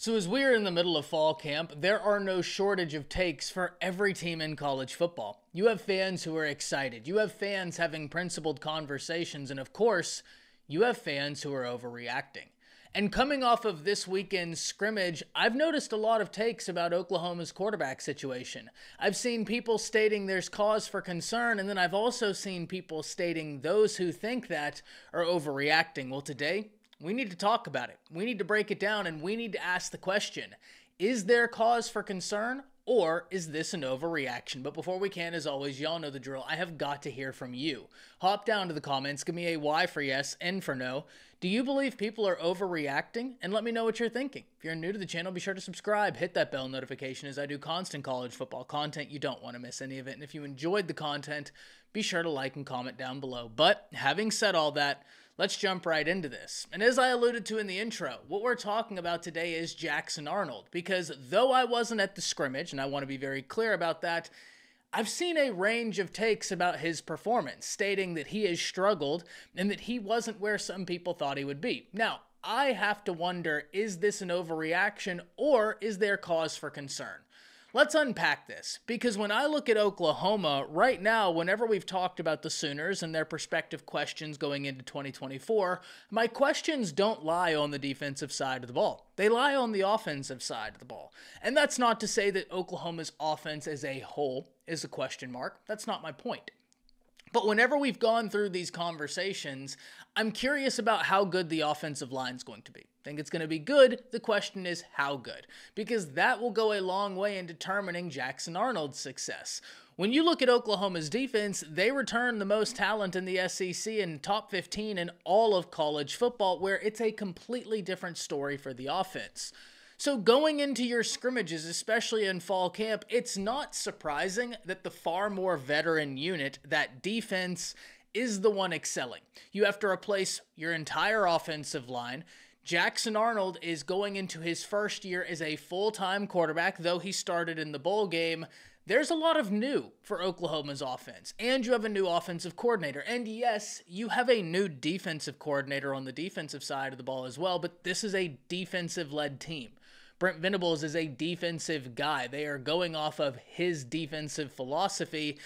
So as we're in the middle of fall camp, there are no shortage of takes for every team in college football. You have fans who are excited. You have fans having principled conversations. And of course, you have fans who are overreacting. And coming off of this weekend's scrimmage, I've noticed a lot of takes about Oklahoma's quarterback situation. I've seen people stating there's cause for concern, and then I've also seen people stating those who think that are overreacting. Well, today, we need to talk about it. We need to break it down, and we need to ask the question, is there cause for concern, or is this an overreaction? But before we can, as always, y'all know the drill. I have got to hear from you. Hop down to the comments, give me a Y for yes, N for no. Do you believe people are overreacting? And let me know what you're thinking. If you're new to the channel, be sure to subscribe, hit that bell notification as I do constant college football content. You don't want to miss any of it. And if you enjoyed the content, be sure to like and comment down below. But having said all that, let's jump right into this. And as I alluded to in the intro, what we're talking about today is Jackson Arnold, because though I wasn't at the scrimmage, and I want to be very clear about that, I've seen a range of takes about his performance, stating that he has struggled and that he wasn't where some people thought he would be. Now, I have to wonder, is this an overreaction or is there cause for concern? Let's unpack this, because when I look at Oklahoma right now, whenever we've talked about the Sooners and their prospective questions going into 2024, my questions don't lie on the defensive side of the ball. They lie on the offensive side of the ball. And that's not to say that Oklahoma's offense as a whole is a question mark. That's not my point. But whenever we've gone through these conversations, I'm curious about how good the offensive line is going to be. Think it's going to be good. The question is how good, because that will go a long way in determining Jackson Arnold's success. When you look at Oklahoma's defense, they return the most talent in the SEC and top 15 in all of college football, where it's a completely different story for the offense. So going into your scrimmages, especially in fall camp, it's not surprising that the far more veteran unit, that defense, is the one excelling. You have to replace your entire offensive line. Jackson Arnold is going into his first year as a full-time quarterback, though he started in the bowl game. There's a lot of new for Oklahoma's offense, and you have a new offensive coordinator. And yes, you have a new defensive coordinator on the defensive side of the ball as well, but this is a defensive-led team. Brent Venables is a defensive guy. They are going off of his defensive philosophy.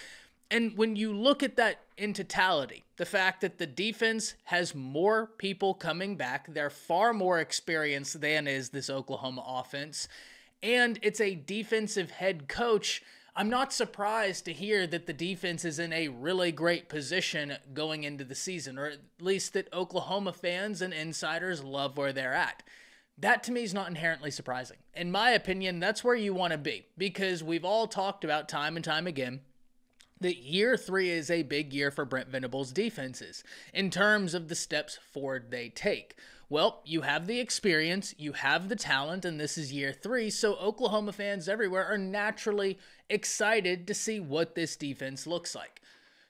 And when you look at that in totality, the fact that the defense has more people coming back, they're far more experienced than is this Oklahoma offense, and it's a defensive head coach, I'm not surprised to hear that the defense is in a really great position going into the season, or at least that Oklahoma fans and insiders love where they're at. That to me is not inherently surprising. In my opinion, that's where you want to be, because we've all talked about time and time again that year 3 is a big year for Brent Venables' defenses in terms of the steps forward they take. Well, you have the experience, you have the talent, and this is year 3, so Oklahoma fans everywhere are naturally excited to see what this defense looks like.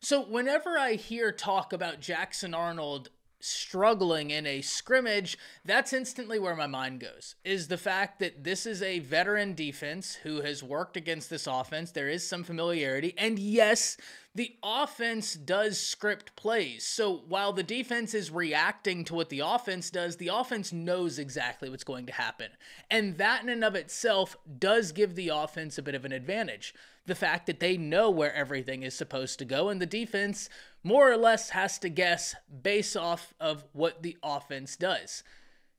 So whenever I hear talk about Jackson Arnold struggling in a scrimmage, that's instantly where my mind goes, is the fact that this is a veteran defense who has worked against this offense. There is some familiarity, and yes, the offense does script plays. So while the defense is reacting to what the offense does, the offense knows exactly what's going to happen. And that in and of itself does give the offense a bit of an advantage. The fact that they know where everything is supposed to go, and the defense more or less has to guess based off of what the offense does.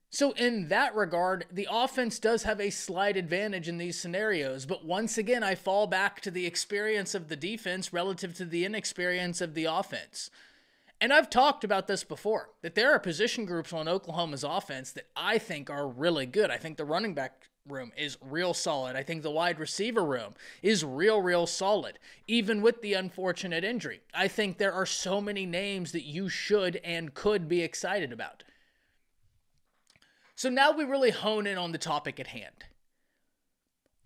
So in that regard, the offense does have a slight advantage in these scenarios, but once again, I fall back to the experience of the defense relative to the inexperience of the offense. And I've talked about this before, that there are position groups on Oklahoma's offense that I think are really good. I think the running back room is real solid. I think the wide receiver room is real solid, even with the unfortunate injury. I think there are so many names that you should and could be excited about. So now we really hone in on the topic at hand.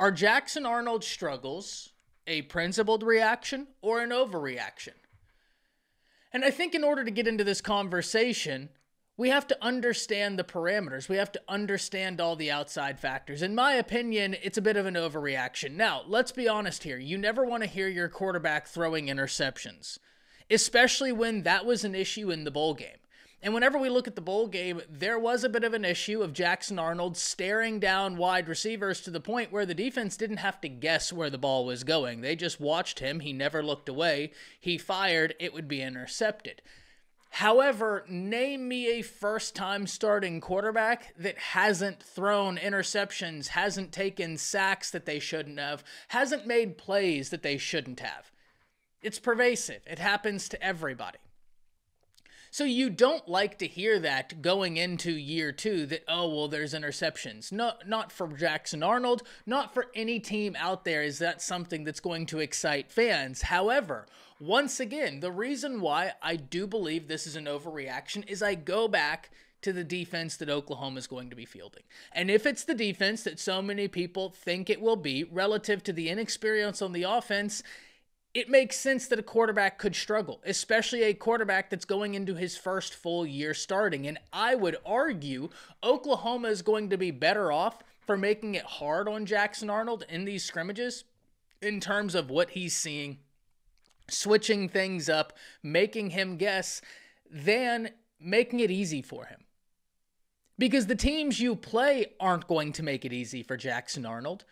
Are Jackson Arnold's struggles a principled reaction or an overreaction? And I think in order to get into this conversation, we have to understand the parameters. We have to understand all the outside factors. In my opinion, it's a bit of an overreaction. Now, let's be honest here. You never want to hear your quarterback throwing interceptions, especially when that was an issue in the bowl game. And whenever we look at the bowl game, there was a bit of an issue of Jackson Arnold staring down wide receivers to the point where the defense didn't have to guess where the ball was going. They just watched him. He never looked away. He fired. It would be intercepted. However, name me a first-time starting quarterback that hasn't thrown interceptions, hasn't taken sacks that they shouldn't have, hasn't made plays that they shouldn't have. It's pervasive. It happens to everybody. So you don't like to hear that going into year two that, oh, well, there's interceptions. No, not for Jackson Arnold, not for any team out there is that something that's going to excite fans. However, once again, the reason why I do believe this is an overreaction is I go back to the defense that Oklahoma is going to be fielding. And if it's the defense that so many people think it will be relative to the inexperience on the offense, it makes sense that a quarterback could struggle, especially a quarterback that's going into his first full year starting. And I would argue Oklahoma is going to be better off for making it hard on Jackson Arnold in these scrimmages in terms of what he's seeing, switching things up, making him guess, than making it easy for him. Because the teams you play aren't going to make it easy for Jackson Arnold.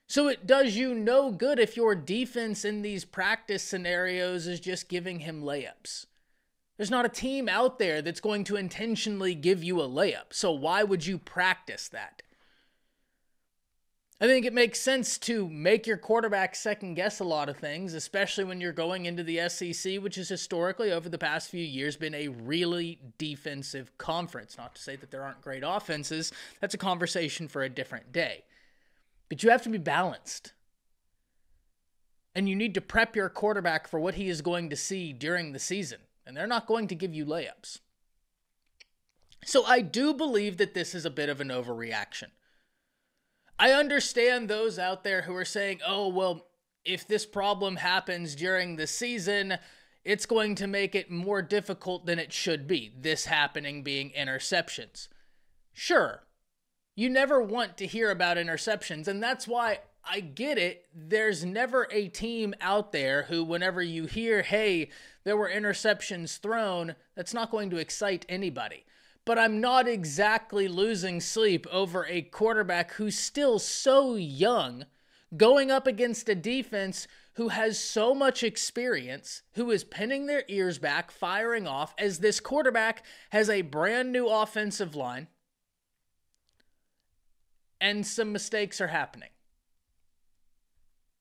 So it does you no good if your defense in these practice scenarios is just giving him layups. There's not a team out there that's going to intentionally give you a layup. So why would you practice that? I think it makes sense to make your quarterback second guess a lot of things, especially when you're going into the SEC, which has historically over the past few years been a really defensive conference. Not to say that there aren't great offenses. That's a conversation for a different day. But you have to be balanced. And you need to prep your quarterback for what he is going to see during the season. And they're not going to give you layups. So I do believe that this is a bit of an overreaction. I understand those out there who are saying, oh, well, if this problem happens during the season, it's going to make it more difficult than it should be. This happening being interceptions. Sure. You never want to hear about interceptions, and that's why I get it. There's never a team out there who, whenever you hear, hey, there were interceptions thrown, that's not going to excite anybody. But I'm not exactly losing sleep over a quarterback who's still so young, going up against a defense who has so much experience, who is pinning their ears back, firing off, as this quarterback has a brand new offensive line. And some mistakes are happening.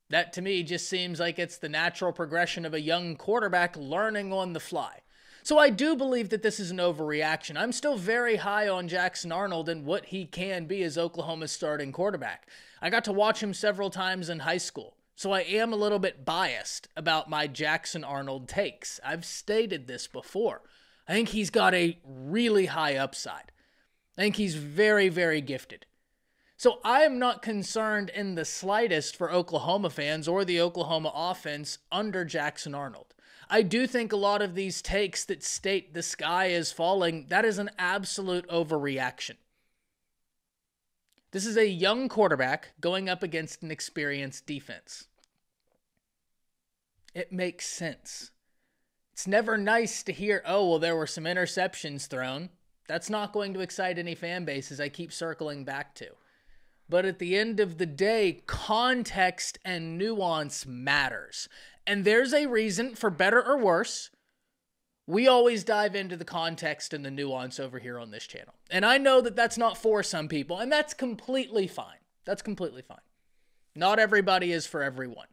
That to me just seems like it's the natural progression of a young quarterback learning on the fly. So I do believe that this is an overreaction. I'm still very high on Jackson Arnold and what he can be as Oklahoma's starting quarterback. I got to watch him several times in high school, so I am a little bit biased about my Jackson Arnold takes. I've stated this before. I think he's got a really high upside. I think he's very, very gifted. So I am not concerned in the slightest for Oklahoma fans or the Oklahoma offense under Jackson Arnold. I do think a lot of these takes that state the sky is falling, that is an absolute overreaction. This is a young quarterback going up against an experienced defense. It makes sense. It's never nice to hear, oh, well, there were some interceptions thrown. That's not going to excite any fan bases I keep circling back to. But at the end of the day, context and nuance matters. And there's a reason, for better or worse, we always dive into the context and the nuance over here on this channel. And I know that that's not for some people, and that's completely fine. That's completely fine. Not everybody is for everyone.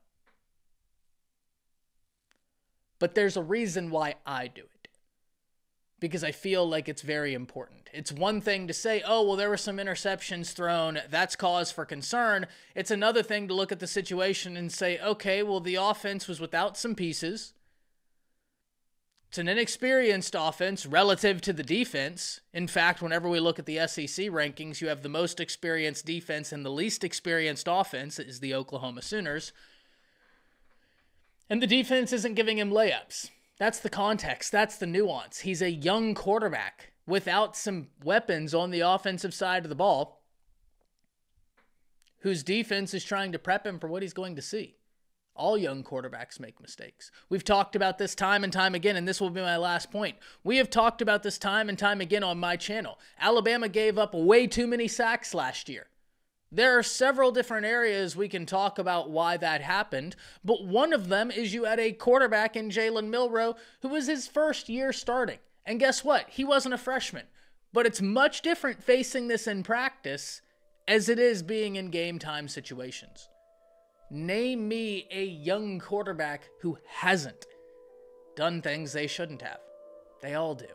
But there's a reason why I do it. Because I feel like it's very important. It's one thing to say, oh, well, there were some interceptions thrown. That's cause for concern. It's another thing to look at the situation and say, okay, well, the offense was without some pieces. It's an inexperienced offense relative to the defense. In fact, whenever we look at the SEC rankings, you have the most experienced defense and the least experienced offense is the Oklahoma Sooners. And the defense isn't giving him layups. That's the context. That's the nuance. He's a young quarterback without some weapons on the offensive side of the ball whose defense is trying to prep him for what he's going to see. All young quarterbacks make mistakes. We've talked about this time and time again, and this will be my last point. We have talked about this time and time again on my channel. Alabama gave up way too many sacks last year. There are several different areas we can talk about why that happened, but one of them is you had a quarterback in Jalen Milroe who was his first year starting. And guess what? He wasn't a freshman. But it's much different facing this in practice as it is being in game time situations. Name me a young quarterback who hasn't done things they shouldn't have. They all do.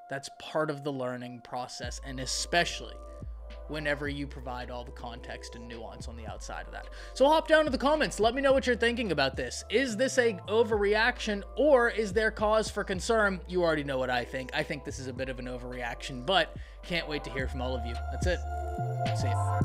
That's part of the learning process, and especially whenever you provide all the context and nuance on the outside of that. So hop down to the comments. Let me know what you're thinking about this. Is this a overreaction, or is there cause for concern? You already know what I think. I think this is a bit of an overreaction, but can't wait to hear from all of you. That's it. See ya.